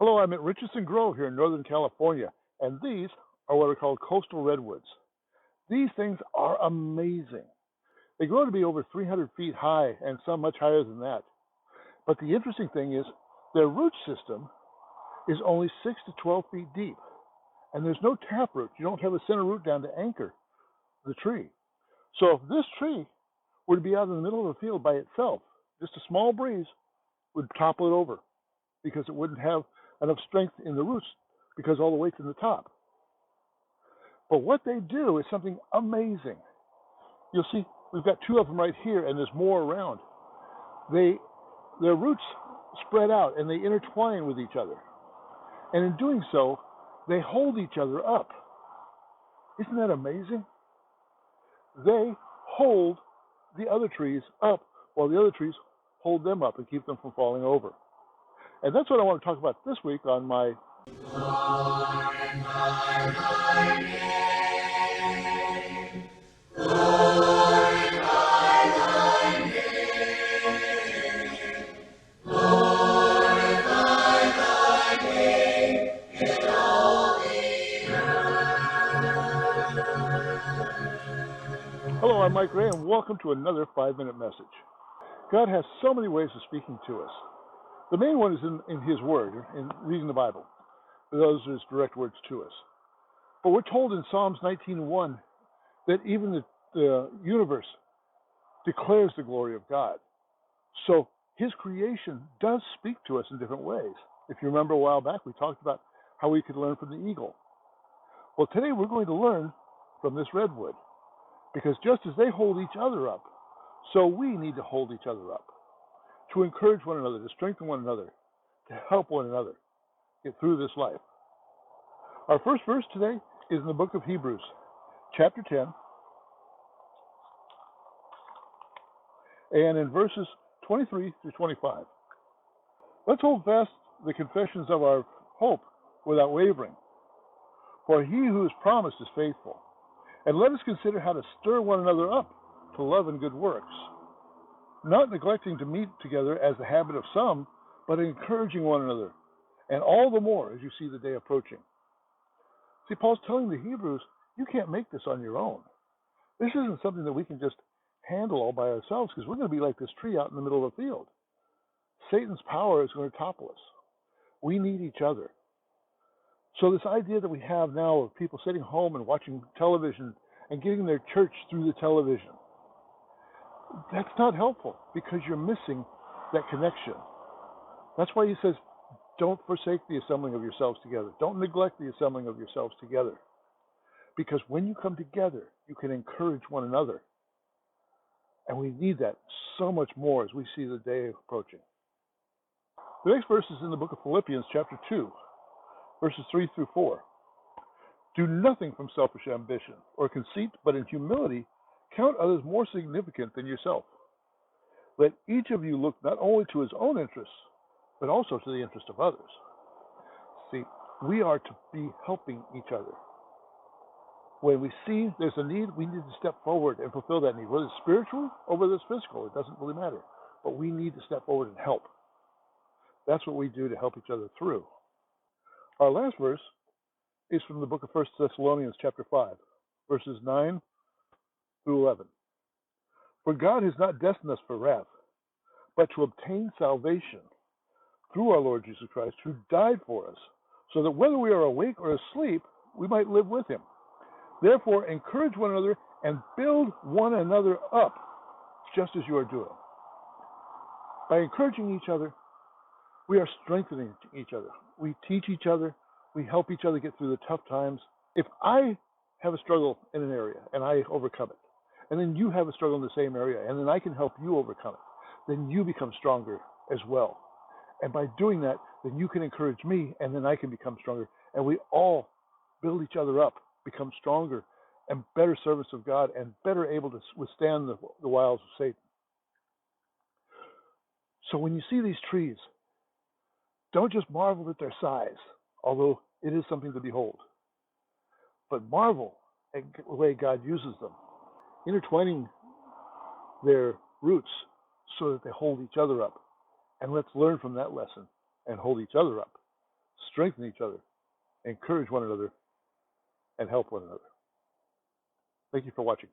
Hello, I'm at Richardson Grove here in Northern California, and these are what are called coastal redwoods. These things are amazing. They grow to be over 300 feet high and some much higher than that. But the interesting thing is their root system is only 6 to 12 feet deep, and there's no taproot. You don't have a center root down to anchor the tree. So if this tree were to be out in the middle of the field by itself, just a small breeze would topple it over because it wouldn't have enough strength in the roots because all the weight's in the top. But what they do is something amazing. You'll see we've got two of them right here, and there's more around. Their roots spread out and they intertwine with each other. And in doing so, they hold each other up. Isn't that amazing? They hold the other trees up while the other trees hold them up and keep them from falling over. And that's what I want to talk about this week on my Hello, I'm Mike Ray, and welcome to another 5-minute message. God has so many ways of speaking to us. The main one is in His Word, in reading the Bible. Those are His direct words to us. But we're told in Psalms 19:1 that even the universe declares the glory of God. So His creation does speak to us in different ways. If you remember a while back, we talked about how we could learn from the eagle. Well, today we're going to learn from this redwood. Because just as they hold each other up, so we need to hold each other up, to encourage one another, to strengthen one another, to help one another get through this life. Our first verse today is in the book of Hebrews, chapter 10, and in verses 23 through 25. Let's hold fast the confessions of our hope without wavering, for he who is promised is faithful. And let us consider how to stir one another up to love and good works, not neglecting to meet together as the habit of some, but encouraging one another, and all the more as you see the day approaching. See, Paul's telling the Hebrews, you can't make this on your own. This isn't something that we can just handle all by ourselves, because we're going to be like this tree out in the middle of the field. Satan's power is going to topple us. We need each other. So this idea that we have now of people sitting home and watching television and getting their church through the television, that's not helpful because you're missing that connection. That's why he says, don't forsake the assembling of yourselves together. Don't neglect the assembling of yourselves together. Because when you come together, you can encourage one another. And we need that so much more as we see the day approaching. The next verse is in the book of Philippians, chapter 2. Verses 3 through 4. Do nothing from selfish ambition or conceit, but in humility count others more significant than yourself. Let each of you look not only to his own interests, but also to the interest of others. See, we are to be helping each other. When we see there's a need, we need to step forward and fulfill that need, whether it's spiritual or whether it's physical. It doesn't really matter. But we need to step forward and help. That's what we do to help each other through. Our last verse is from the book of 1 Thessalonians chapter 5, verses 9 through 11. For God has not destined us for wrath, but to obtain salvation through our Lord Jesus Christ, who died for us, so that whether we are awake or asleep, we might live with him. Therefore, encourage one another and build one another up, just as you are doing. By encouraging each other, we are strengthening each other. We teach each other. We help each other get through the tough times. If I have a struggle in an area and I overcome it, and then you have a struggle in the same area, and then I can help you overcome it, then you become stronger as well. And by doing that, then you can encourage me, and then I can become stronger. And we all build each other up, become stronger, and better servants of God, and better able to withstand the wiles of Satan. So when you see these trees, don't just marvel at their size, although it is something to behold, but marvel at the way God uses them, intertwining their roots so that they hold each other up. And let's learn from that lesson and hold each other up strengthen each other, encourage one another, and help one another. Thank you for watching.